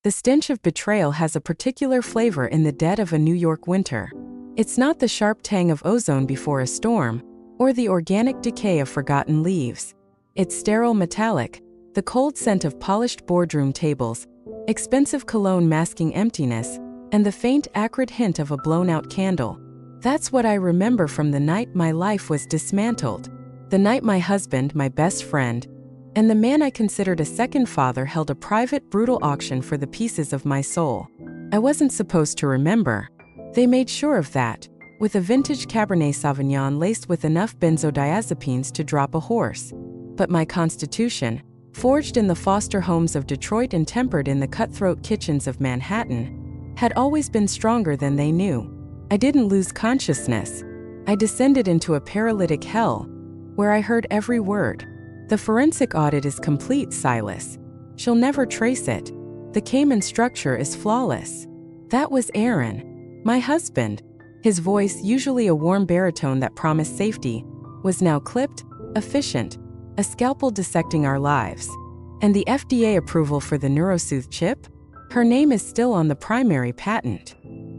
The stench of betrayal has a particular flavor in the dead of a New York winter. It's not the sharp tang of ozone before a storm, or the organic decay of forgotten leaves. It's sterile metallic, the cold scent of polished boardroom tables, expensive cologne masking emptiness, and the faint acrid hint of a blown-out candle. That's what I remember from the night my life was dismantled. The night my husband, my best friend, and the man I considered a second father held a private, brutal auction for the pieces of my soul. I wasn't supposed to remember. They made sure of that, with a vintage Cabernet Sauvignon laced with enough benzodiazepines to drop a horse. But my constitution, forged in the foster homes of Detroit and tempered in the cutthroat kitchens of Manhattan, had always been stronger than they knew. I didn't lose consciousness. I descended into a paralytic hell, where I heard every word. The forensic audit is complete, Silas. She'll never trace it. The Cayman structure is flawless. That was Aaron, my husband. His voice, usually a warm baritone that promised safety, was now clipped, efficient, a scalpel dissecting our lives. And the FDA approval for the NeuroSoothe chip? Her name is still on the primary patent.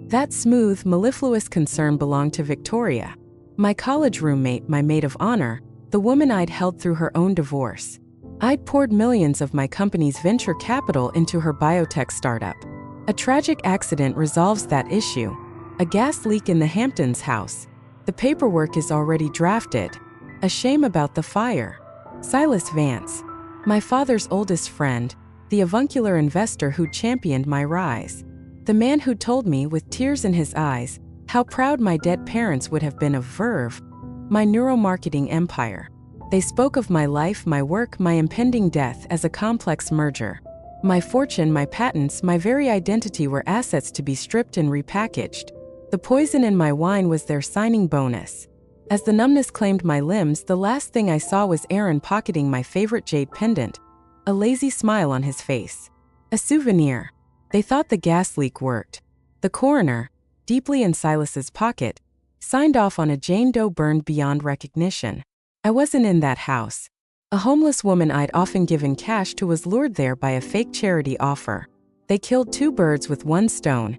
That smooth, mellifluous concern belonged to Victoria, my college roommate, my maid of honor, the woman I'd held through her own divorce. I'd poured millions of my company's venture capital into her biotech startup. A tragic accident resolves that issue. A gas leak in the Hamptons house. The paperwork is already drafted. A shame about the fire. Silas Vance, my father's oldest friend, the avuncular investor who championed my rise. The man who told me with tears in his eyes how proud my dead parents would have been of Verve, my neuromarketing empire. They spoke of my life, my work, my impending death as a complex merger. My fortune, my patents, my very identity were assets to be stripped and repackaged. The poison in my wine was their signing bonus. As the numbness claimed my limbs, the last thing I saw was Aaron pocketing my favorite jade pendant, a lazy smile on his face. A souvenir. They thought the gas leak worked. The coroner, deeply in Silas's pocket, signed off on a Jane Doe burned beyond recognition. I wasn't in that house. A homeless woman I'd often given cash to was lured there by a fake charity offer. They killed two birds with one stone,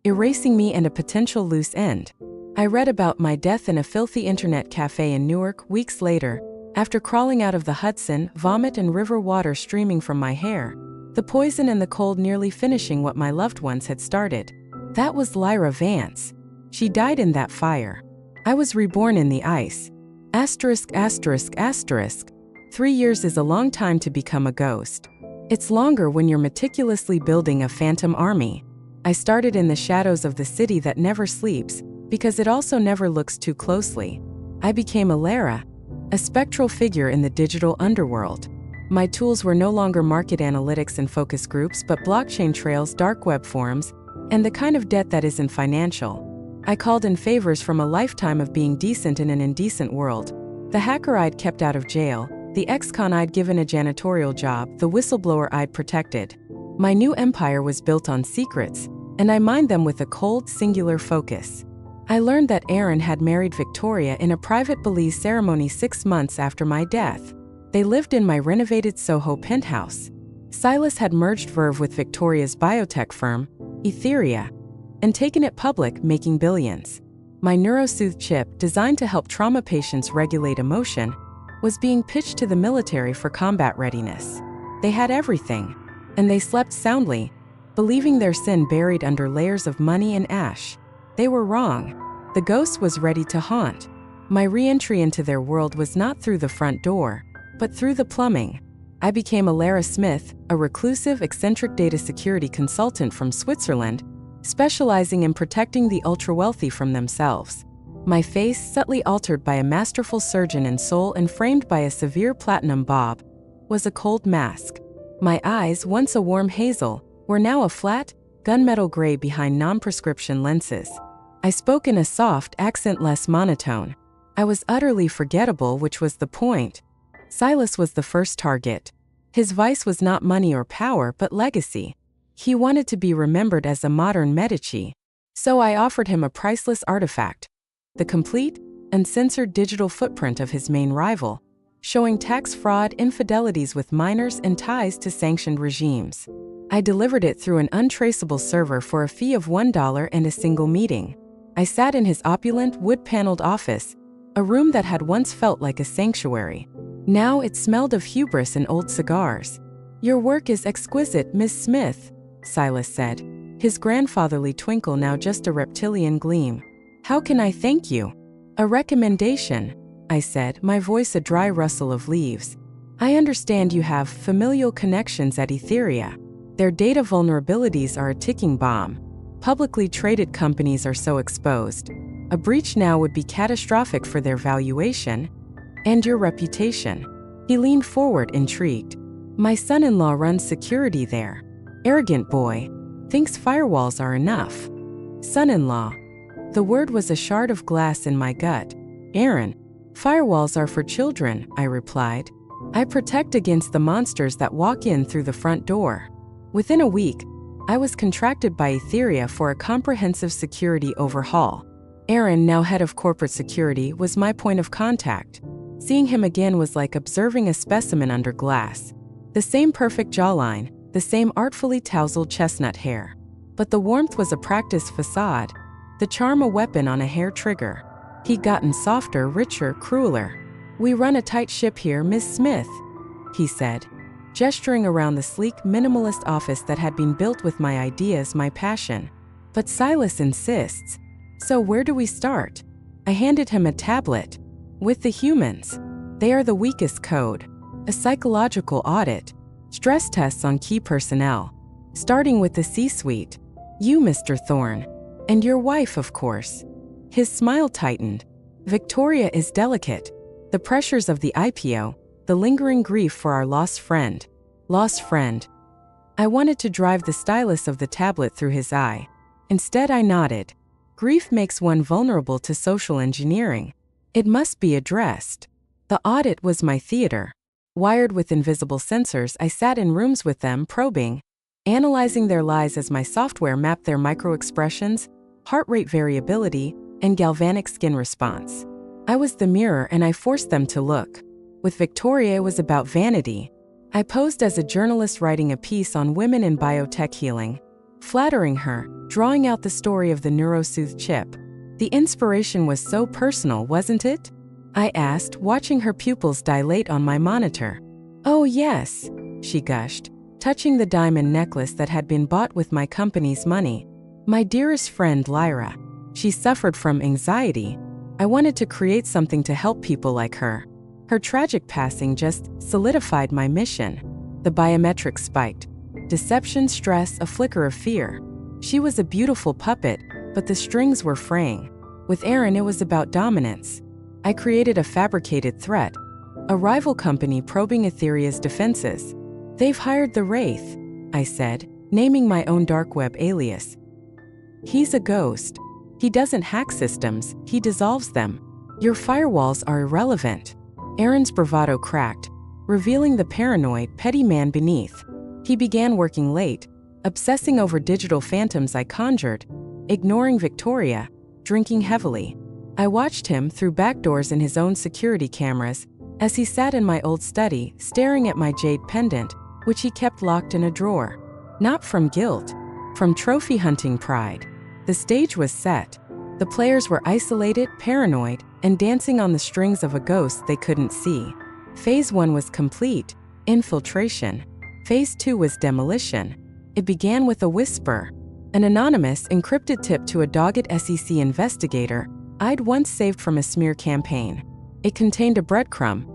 erasing me and a potential loose end. I read about my death in a filthy internet cafe in Newark weeks later, after crawling out of the Hudson, vomit and river water streaming from my hair, the poison and the cold nearly finishing what my loved ones had started. That was Lyra Vance. She died in that fire. I was reborn in the ice. Asterisk, asterisk, asterisk. 3 years is a long time to become a ghost. It's longer when you're meticulously building a phantom army. I started in the shadows of the city that never sleeps, because it also never looks too closely. I became a Lyra, a spectral figure in the digital underworld. My tools were no longer market analytics and focus groups, but blockchain trails, dark web forums, and the kind of debt that isn't financial. I called in favors from a lifetime of being decent in an indecent world. The hacker I'd kept out of jail, the ex-con I'd given a janitorial job, the whistleblower I'd protected. My new empire was built on secrets, and I mined them with a cold, singular focus. I learned that Aaron had married Victoria in a private Belize ceremony 6 months after my death. They lived in my renovated Soho penthouse. Silas had merged Verve with Victoria's biotech firm, Etheria, and taken it public, making billions. My NeuroSoothe chip, designed to help trauma patients regulate emotion, was being pitched to the military for combat readiness. They had everything, and they slept soundly, believing their sin buried under layers of money and ash. They were wrong. The ghost was ready to haunt. My re-entry into their world was not through the front door, but through the plumbing. I became a Lyra Smith, a reclusive, eccentric data security consultant from Switzerland, specializing in protecting the ultra-wealthy from themselves. My face, subtly altered by a masterful surgeon in soul and framed by a severe platinum bob, was a cold mask. My eyes, once a warm hazel, were now a flat, gunmetal gray behind non-prescription lenses. I spoke in a soft accent, less monotone. I was utterly forgettable, which was the point. Silas was the first target. His vice was not money or power, but legacy. He wanted to be remembered as a modern Medici. So I offered him a priceless artifact, the complete, uncensored digital footprint of his main rival, showing tax fraud, infidelities with minors, and ties to sanctioned regimes. I delivered it through an untraceable server for a fee of $1 and a single meeting. I sat in his opulent, wood-paneled office, a room that had once felt like a sanctuary. Now it smelled of hubris and old cigars. "Your work is exquisite, Miss Smith," Silas said, his grandfatherly twinkle now just a reptilian gleam. "How can I thank you?" "A recommendation," I said, my voice a dry rustle of leaves. "I understand you have familial connections at Etheria. Their data vulnerabilities are a ticking bomb. Publicly traded companies are so exposed. A breach now would be catastrophic for their valuation and your reputation." He leaned forward, intrigued. "My son-in-law runs security there. Arrogant boy. Thinks firewalls are enough." Son-in-law. The word was a shard of glass in my gut. "Aaron, firewalls are for children," I replied. "I protect against the monsters that walk in through the front door." Within a week, I was contracted by Etheria for a comprehensive security overhaul. Aaron, now head of corporate security, was my point of contact. Seeing him again was like observing a specimen under glass. The same perfect jawline, the same artfully tousled chestnut hair. But the warmth was a practiced facade, the charm a weapon on a hair trigger. He'd gotten softer, richer, crueler. "We run a tight ship here, Miss Smith," he said, gesturing around the sleek, minimalist office that had been built with my ideas, my passion. "But Silas insists. So where do we start?" I handed him a tablet. "With the humans. They are the weakest code. A psychological audit. Stress tests on key personnel. Starting with the C-suite. You, Mr. Thorne. And your wife, of course." His smile tightened. "Victoria is delicate. The pressures of the IPO, the lingering grief for our lost friend." Lost friend. I wanted to drive the stylus of the tablet through his eye. Instead, I nodded. Grief makes one vulnerable to social engineering. It must be addressed. The audit was my theater. Wired with invisible sensors, I sat in rooms with them, probing, analyzing their lies as my software mapped their microexpressions, heart rate variability, and galvanic skin response. I was the mirror and I forced them to look. With Victoria, it was about vanity. I posed as a journalist writing a piece on women in biotech healing, flattering her, drawing out the story of the NeuroSooth chip. The inspiration was so personal, wasn't it? I asked, watching her pupils dilate on my monitor. "Oh yes," she gushed, touching the diamond necklace that had been bought with my company's money. "My dearest friend Lyra. She suffered from anxiety. I wanted to create something to help people like her. Her tragic passing just solidified my mission." The biometrics spiked. Deception, stress, a flicker of fear. She was a beautiful puppet, but the strings were fraying. With Aaron, it was about dominance. I created a fabricated threat. A rival company probing Etheria's defenses. "They've hired the Wraith," I said, naming my own dark web alias. "He's a ghost. He doesn't hack systems, he dissolves them. Your firewalls are irrelevant." Aaron's bravado cracked, revealing the paranoid, petty man beneath. He began working late, obsessing over digital phantoms I conjured, ignoring Victoria, drinking heavily. I watched him through back doors in his own security cameras as he sat in my old study, staring at my jade pendant, which he kept locked in a drawer. Not from guilt, from trophy hunting pride. The stage was set. The players were isolated, paranoid, and dancing on the strings of a ghost they couldn't see. Phase 1 was complete, infiltration. Phase 2 was demolition. It began with a whisper. An anonymous, encrypted tip to a dogged SEC investigator I'd once saved from a smear campaign. It contained a breadcrumb,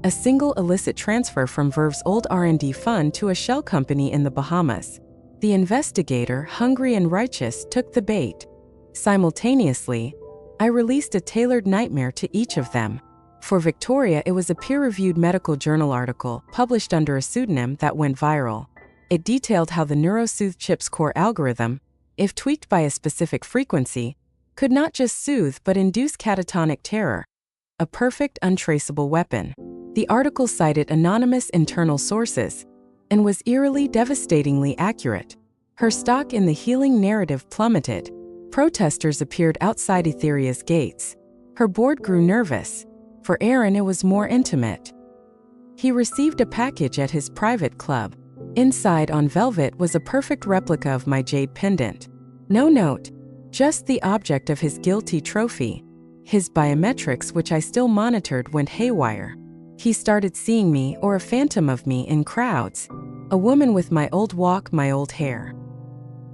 a single illicit transfer from Verve's old R&D fund to a shell company in the Bahamas. The investigator, hungry and righteous, took the bait. Simultaneously, I released a tailored nightmare to each of them. For Victoria, it was a peer-reviewed medical journal article published under a pseudonym that went viral. It detailed how the NeuroSooth chip's core algorithm, if tweaked by a specific frequency, could not just soothe but induce catatonic terror, a perfect untraceable weapon. The article cited anonymous internal sources and was eerily, devastatingly accurate. Her stock in the healing narrative plummeted. Protesters appeared outside Etheria's gates. Her board grew nervous. For Aaron, it was more intimate. He received a package at his private club. Inside on velvet was a perfect replica of my jade pendant. No note, just the object of his guilty trophy. His biometrics, which I still monitored, went haywire. He started seeing me, or a phantom of me, in crowds. A woman with my old walk, my old hair.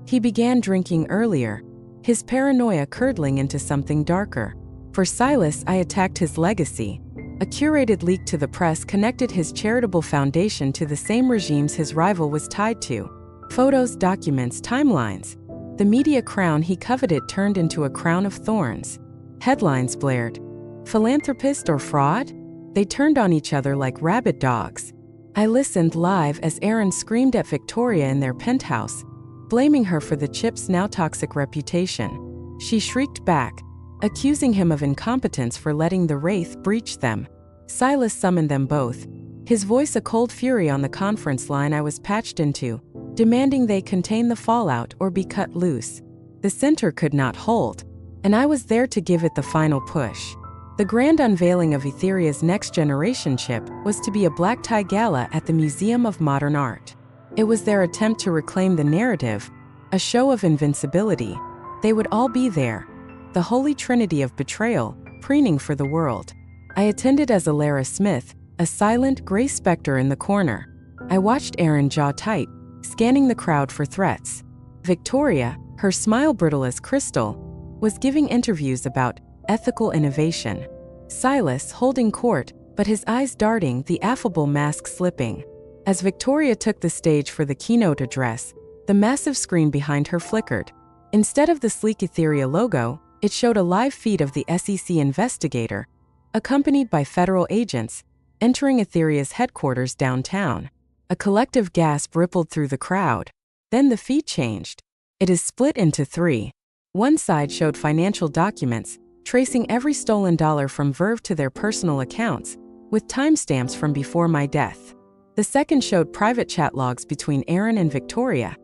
He began drinking earlier, his paranoia curdling into something darker. For Silas, I attacked his legacy. A curated leak to the press connected his charitable foundation to the same regimes his rival was tied to. Photos, documents, timelines. The media crown he coveted turned into a crown of thorns. Headlines blared. Philanthropist or fraud? They turned on each other like rabid dogs. I listened live as Aaron screamed at Victoria in their penthouse, blaming her for the chip's now toxic reputation. She shrieked back, accusing him of incompetence for letting the wraith breach them. Silas summoned them both, his voice a cold fury on the conference line I was patched into, demanding they contain the fallout or be cut loose. The center could not hold, and I was there to give it the final push. The grand unveiling of Etheria's next generation chip was to be a black tie gala at the Museum of Modern Art. It was their attempt to reclaim the narrative, a show of invincibility. They would all be there, the holy trinity of betrayal, preening for the world. I attended as a Lyra Smith, a silent, gray specter in the corner. I watched Aaron jaw tight, scanning the crowd for threats. Victoria, her smile brittle as crystal, was giving interviews about ethical innovation. Silas holding court, but his eyes darting, the affable mask slipping. As Victoria took the stage for the keynote address, the massive screen behind her flickered. Instead of the sleek Etheria logo, it showed a live feed of the SEC investigator, accompanied by federal agents, entering Etheria's headquarters downtown. A collective gasp rippled through the crowd. Then the feed changed. It is split into three. One side showed financial documents, tracing every stolen dollar from Verve to their personal accounts, with timestamps from before my death. The second showed private chat logs between Aaron and Victoria,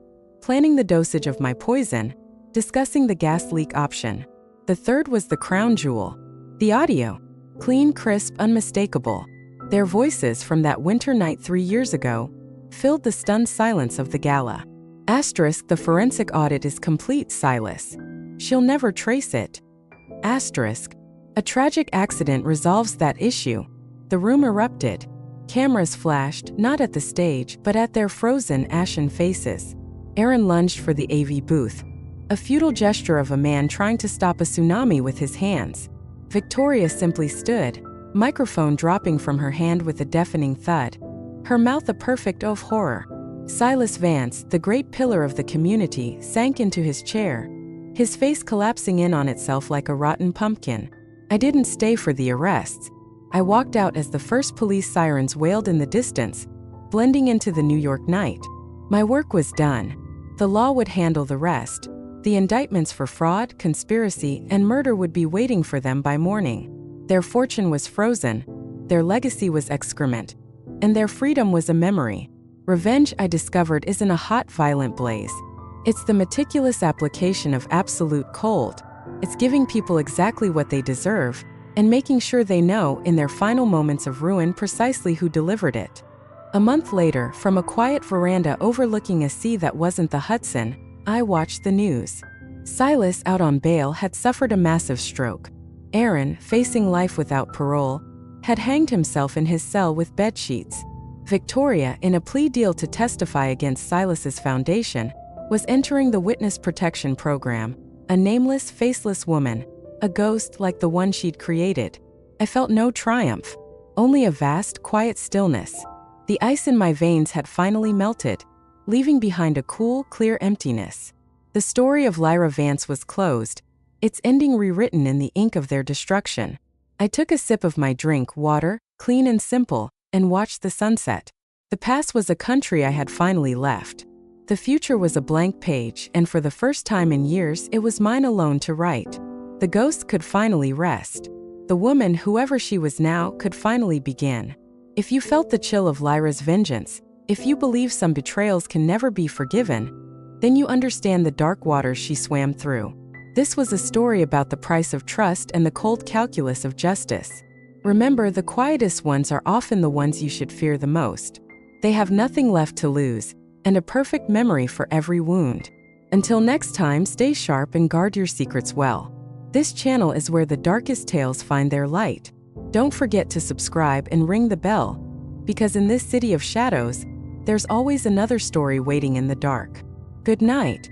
planning the dosage of my poison, discussing the gas leak option. The third was the crown jewel. The audio. Clean, crisp, unmistakable. Their voices from that winter night 3 years ago filled the stunned silence of the gala. Asterisk, the forensic audit is complete, Silas. She'll never trace it. Asterisk, a tragic accident resolves that issue. The room erupted. Cameras flashed, not at the stage, but at their frozen, ashen faces. Aaron lunged for the AV booth, a futile gesture of a man trying to stop a tsunami with his hands. Victoria simply stood, microphone dropping from her hand with a deafening thud, her mouth a perfect O of horror. Silas Vance, the great pillar of the community, sank into his chair, his face collapsing in on itself like a rotten pumpkin. I didn't stay for the arrests. I walked out as the first police sirens wailed in the distance, blending into the New York night. My work was done. The law would handle the rest. The indictments for fraud, conspiracy, and murder would be waiting for them by morning. Their fortune was frozen, their legacy was excrement, and their freedom was a memory. Revenge, I discovered, isn't a hot, violent blaze. It's the meticulous application of absolute cold. It's giving people exactly what they deserve, and making sure they know, in their final moments of ruin, precisely who delivered it. A month later, from a quiet veranda overlooking a sea that wasn't the Hudson, I watched the news. Silas, out on bail, had suffered a massive stroke. Aaron, facing life without parole, had hanged himself in his cell with bedsheets. Victoria, in a plea deal to testify against Silas's foundation, was entering the witness protection program, a nameless, faceless woman, a ghost like the one she'd created. I felt no triumph, only a vast, quiet stillness. The ice in my veins had finally melted, leaving behind a cool, clear emptiness. The story of Lyra Vance was closed, its ending rewritten in the ink of their destruction. I took a sip of my drink, water, clean and simple, and watched the sunset. The past was a country I had finally left. The future was a blank page, and for the first time in years, it was mine alone to write. The ghost could finally rest. The woman, whoever she was now, could finally begin. If you felt the chill of Lyra's vengeance, if you believe some betrayals can never be forgiven, then you understand the dark waters she swam through. This was a story about the price of trust and the cold calculus of justice. Remember, the quietest ones are often the ones you should fear the most. They have nothing left to lose, and a perfect memory for every wound. Until next time, stay sharp and guard your secrets well. This channel is where the darkest tales find their light. Don't forget to subscribe and ring the bell, because in this city of shadows, there's always another story waiting in the dark. Good night.